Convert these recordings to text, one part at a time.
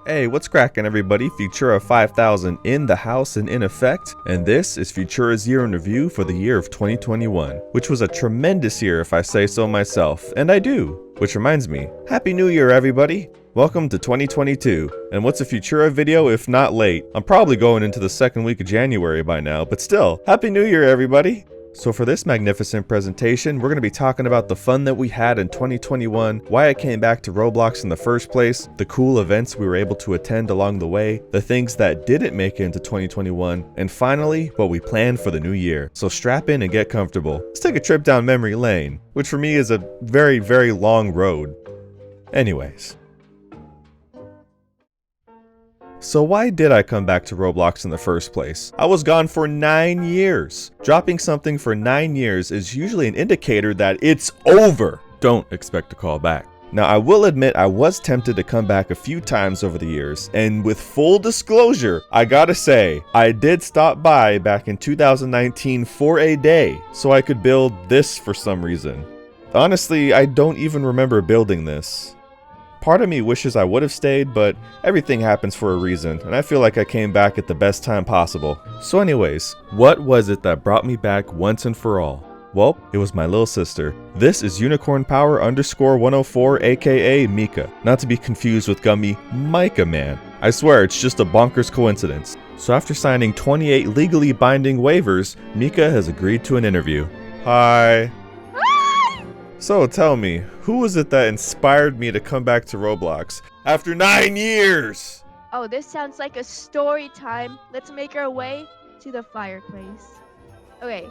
Hey, what's cracking everybody? Futura 5000 in the house and in effect, and this is Futura's year in review for the year of 2021, which was a tremendous year if I say so myself, and I do. Which reminds me, Happy New Year everybody! Welcome to 2022, and what's a Futura video if not late? I'm probably going into the second week of January by now, but still, Happy New Year everybody! So for this magnificent presentation, we're going to be talking about the fun that we had in 2021, why I came back to Roblox in the first place, the cool events we were able to attend along the way, the things that didn't make it into 2021, and finally, what we planned for the new year. So strap in and get comfortable. Let's take a trip down memory lane, which for me is a very, very long road. Anyways. So why did I come back to Roblox in the first place? I was gone for 9 years. Dropping something for 9 years is usually an indicator that it's over. Don't expect a call back. Now I will admit I was tempted to come back a few times over the years, and with full disclosure, I gotta say, I did stop by back in 2019 for a day so I could build this for some reason. Honestly, I don't even remember building this. Part of me wishes I would have stayed, but everything happens for a reason, and I feel like I came back at the best time possible. So anyways, what was it that brought me back once and for all? Well, it was my little sister. This is Unicorn Power _104 aka Mika, not to be confused with Gummy Micah Man. I swear it's just a bonkers coincidence. So after signing 28 legally binding waivers, Mika has agreed to an interview. Hi. So tell me, who was it that inspired me to come back to Roblox after 9 years? Oh, this sounds like a story time. Let's make our way to the fireplace. Okay,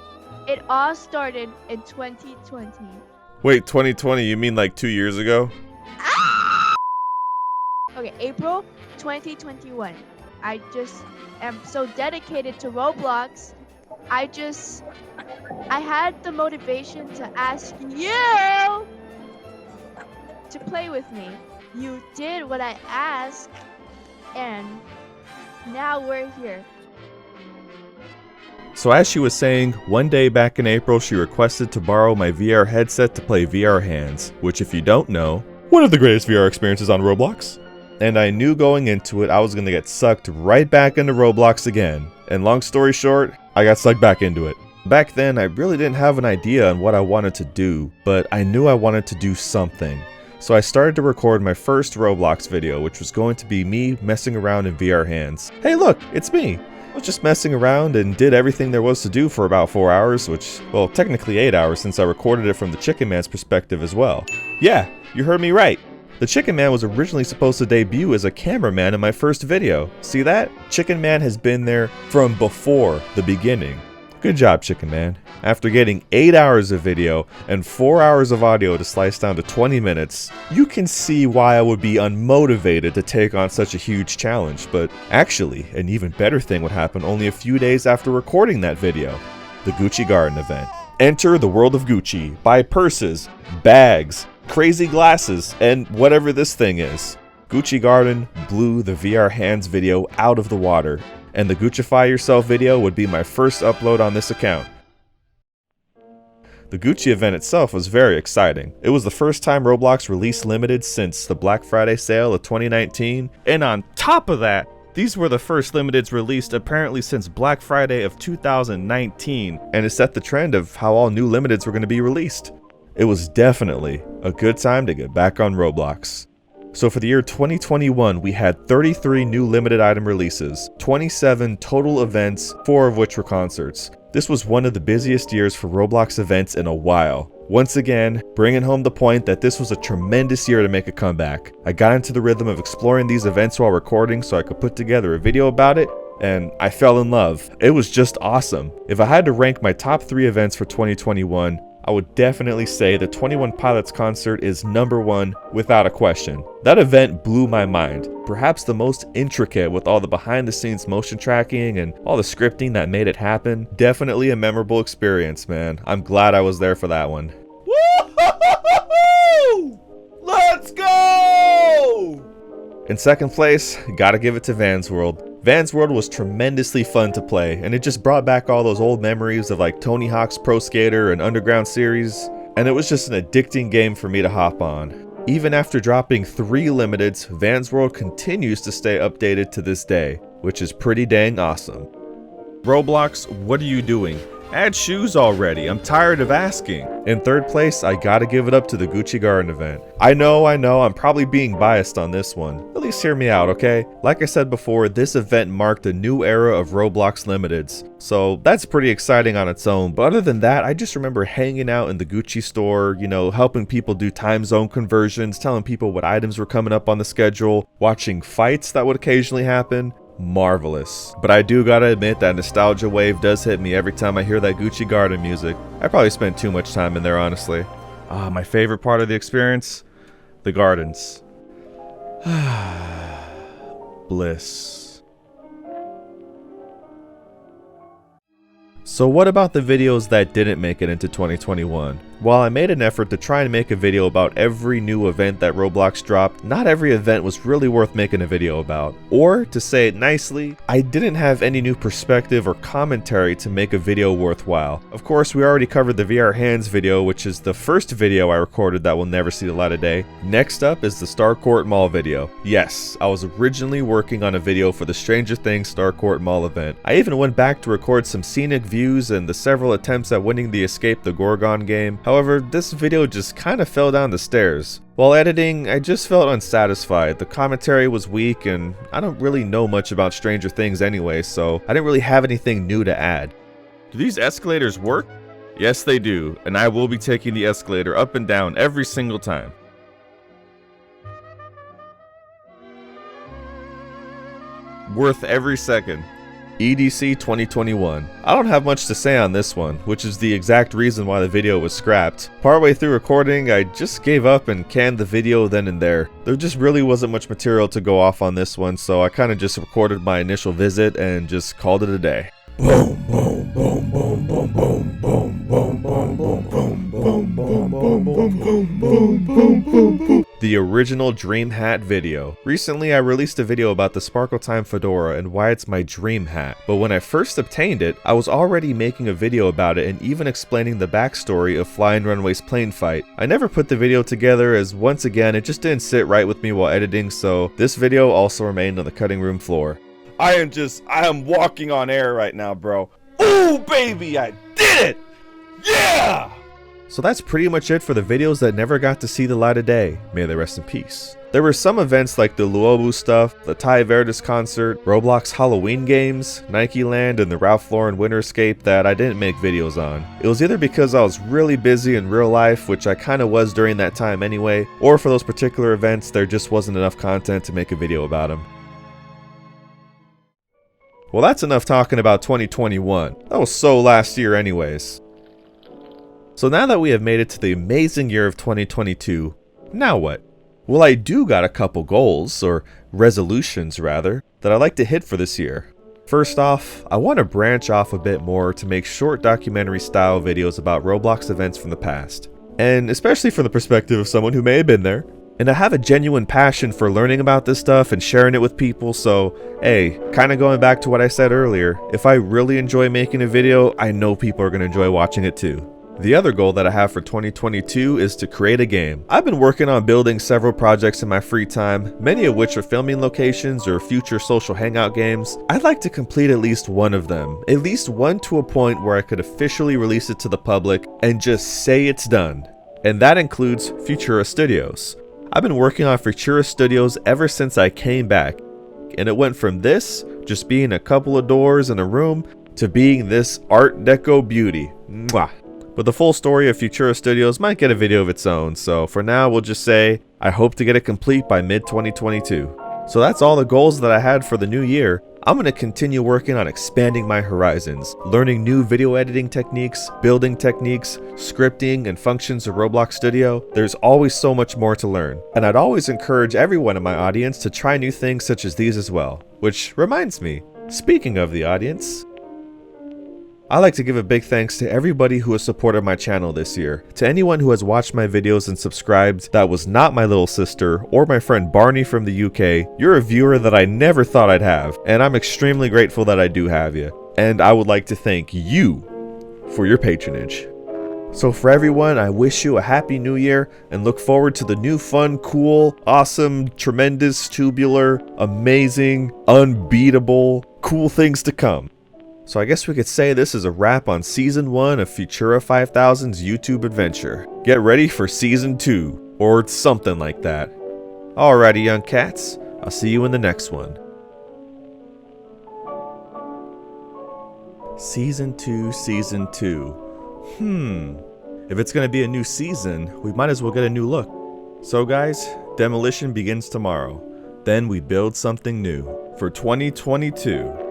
it all started in 2020. Wait, 2020, you mean like 2 years ago? Okay, April 2021. I just am so dedicated to Roblox. I had the motivation to ask you to play with me. You did what I asked, and now we're here. So as she was saying, one day back in April she requested to borrow my VR headset to play VR Hands, which if you don't know, one of the greatest VR experiences on Roblox. And I knew going into it I was going to get sucked right back into Roblox again. And long story short, I got sucked back into it. Back then, I really didn't have an idea on what I wanted to do, but I knew I wanted to do something. So I started to record my first Roblox video, which was going to be me messing around in VR Hands. Hey look, it's me! I was just messing around and did everything there was to do for about 4 hours, which, well, technically 8 hours since I recorded it from the Chicken Man's perspective as well. Yeah, you heard me right. The Chicken Man was originally supposed to debut as a cameraman in my first video. See that? Chicken Man has been there from before the beginning. Good job, Chicken Man. After getting 8 hours of video and 4 hours of audio to slice down to 20 minutes, you can see why I would be unmotivated to take on such a huge challenge. But actually, an even better thing would happen only a few days after recording that video. The Gucci Garden event. Enter the world of Gucci. Buy purses, bags, crazy glasses, and whatever this thing is. Gucci Garden blew the VR Hands video out of the water, and the Guccify Yourself video would be my first upload on this account. The Gucci event itself was very exciting. It was the first time Roblox released limited since the Black Friday sale of 2019, and on top of that, these were the first limiteds released apparently since Black Friday of 2019, and it set the trend of how all new limiteds were going to be released. It was definitely a good time to get back on Roblox. So for the year 2021, we had 33 new limited item releases, 27 total events, 4 of which were concerts. This was one of the busiest years for Roblox events in a while. Once again, bringing home the point that this was a tremendous year to make a comeback. I got into the rhythm of exploring these events while recording so I could put together a video about it, and I fell in love. It was just awesome. If I had to rank my top 3 events for 2021, I would definitely say the 21 Pilots concert is #1 without a question. That event blew my mind. Perhaps the most intricate with all the behind the scenes motion tracking and all the scripting that made it happen. Definitely a memorable experience, man. I'm glad I was there for that one. Woo-hoo-hoo-hoo! Let's go! In second place, gotta give it to Vans World. Vans World was tremendously fun to play, and it just brought back all those old memories of like Tony Hawk's Pro Skater and Underground series, and it was just an addicting game for me to hop on. Even after dropping 3 limiteds, Van's World continues to stay updated to this day, which is pretty dang awesome. Roblox, what are you doing? Add shoes already, I'm tired of asking. In 3rd place, I gotta give it up to the Gucci Garden event. I know, I'm probably being biased on this one. At least hear me out, okay? Like I said before, this event marked a new era of Roblox limiteds. So that's pretty exciting on its own, but other than that, I just remember hanging out in the Gucci store, you know, helping people do time zone conversions, telling people what items were coming up on the schedule, watching fights that would occasionally happen. Marvelous. But I do gotta admit that nostalgia wave does hit me every time I hear that Gucci Garden music. I probably spent too much time in there, honestly. My favorite part of the experience? The gardens. Bliss. So what about the videos that didn't make it into 2021? While I made an effort to try and make a video about every new event that Roblox dropped, not every event was really worth making a video about. Or, to say it nicely, I didn't have any new perspective or commentary to make a video worthwhile. Of course, we already covered the VR Hands video, which is the first video I recorded that will never see the light of day. Next up is the Starcourt Mall video. Yes, I was originally working on a video for the Stranger Things Starcourt Mall event. I even went back to record some scenic views and the several attempts at winning the Escape the Gorgon game. However, this video just kinda fell down the stairs. While editing, I just felt unsatisfied. The commentary was weak and I don't really know much about Stranger Things anyway, so I didn't really have anything new to add. Do these escalators work? Yes, they do, and I will be taking the escalator up and down every single time. Worth every second. EDC 2021. I don't have much to say on this one, which is the exact reason why the video was scrapped. Partway through recording, I just gave up and canned the video then and there. There just really wasn't much material to go off on this one, so I kinda just recorded my initial visit and just called it a day. Boom, boom, boom, boom, boom, boom, boom, boom, boom, boom, boom, boom, boom, boom, boom, boom, boom, boom, boom, boom. The original Dream Hat video. Recently, I released a video about the Sparkle Time Fedora and why it's my dream hat. But when I first obtained it, I was already making a video about it and even explaining the backstory of Flying Runway's plane fight. I never put the video together as once again, it just didn't sit right with me while editing, so this video also remained on the cutting room floor. I am walking on air right now, bro. Ooh, baby, I did it! Yeah! So that's pretty much it for the videos that never got to see the light of day. May they rest in peace. There were some events like the Luobu stuff, the Ty Verdes concert, Roblox Halloween games, Nike Land, and the Ralph Lauren Winter Escape that I didn't make videos on. It was either because I was really busy in real life, which I kinda was during that time anyway, or for those particular events there just wasn't enough content to make a video about them. Well, that's enough talking about 2021. That was so last year anyways. So now that we have made it to the amazing year of 2022, now what? Well, I do got a couple goals, or resolutions rather, that I'd like to hit for this year. First off, I want to branch off a bit more to make short documentary style videos about Roblox events from the past. And especially from the perspective of someone who may have been there. And I have a genuine passion for learning about this stuff and sharing it with people, so hey, kinda going back to what I said earlier, if I really enjoy making a video, I know people are gonna enjoy watching it too. The other goal that I have for 2022 is to create a game. I've been working on building several projects in my free time, many of which are filming locations or future social hangout games. I'd like to complete at least one of them, at least one to a point where I could officially release it to the public and just say it's done. And that includes Futura Studios. I've been working on Futura Studios ever since I came back, and it went from this, just being a couple of doors in a room, to being this Art Deco beauty. Mwah. But the full story of Futura Studios might get a video of its own, so for now we'll just say, I hope to get it complete by mid-2022. So that's all the goals that I had for the new year. I'm going to continue working on expanding my horizons, learning new video editing techniques, building techniques, scripting, and functions of Roblox Studio. There's always so much more to learn, and I'd always encourage everyone in my audience to try new things such as these as well. Which reminds me, speaking of the audience, I'd like to give a big thanks to everybody who has supported my channel this year. To anyone who has watched my videos and subscribed that was not my little sister or my friend Barney from the UK, you're a viewer that I never thought I'd have, and I'm extremely grateful that I do have you. And I would like to thank you for your patronage. So for everyone, I wish you a happy new year and look forward to the new fun, cool, awesome, tremendous, tubular, amazing, unbeatable, cool things to come. So I guess we could say this is a wrap on Season 1 of Futura 5000's YouTube adventure. Get ready for Season 2, or something like that. Alrighty, young cats, I'll see you in the next one. Season 2, Season 2. If it's gonna be a new season, we might as well get a new look. So guys, demolition begins tomorrow. Then we build something new for 2022.